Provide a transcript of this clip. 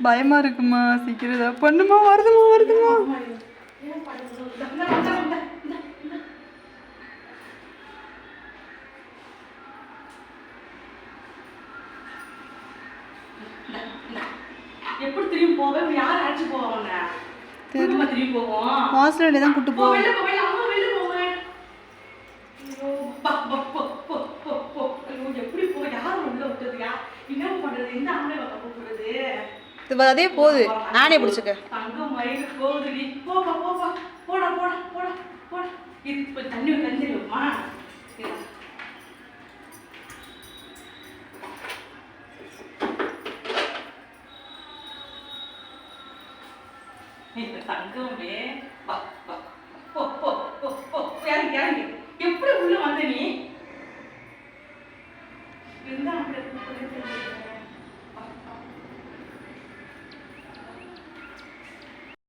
பயமா இருக்குமா? சீக்கிரம் ஏதாவது பண்ணுமா? வருதுமா வருதுமா. எப்படி திரும்பி போவேன்? யார் அழைச்சு போவாங்க? திரும்பி போவோம். ஹாஸ்டல்ல தான் கூட்டு போவோம். வெளில போவேன், அம்மா வெளில போவேன். ஐயோ எப்படி போ? யார் உள்ள விட்டதுயா? என்ன பண்றது? எந்த ஆம்பளை பக்கம் போறது? இது அதே போகுது. நானே பிடிச்சுக்க. தங்கம் மயிறு போகுதுடி. போப்பா போப்பா. போடா போடா போடா போடா. இது இப்போ தண்ணி கஞ்சிடுமா? தங்கமே வா வா. போ போ போ போ. இறங்கி இறங்கி. எப்படி உள்ள வந்த நீ? இருந்தா அப்படி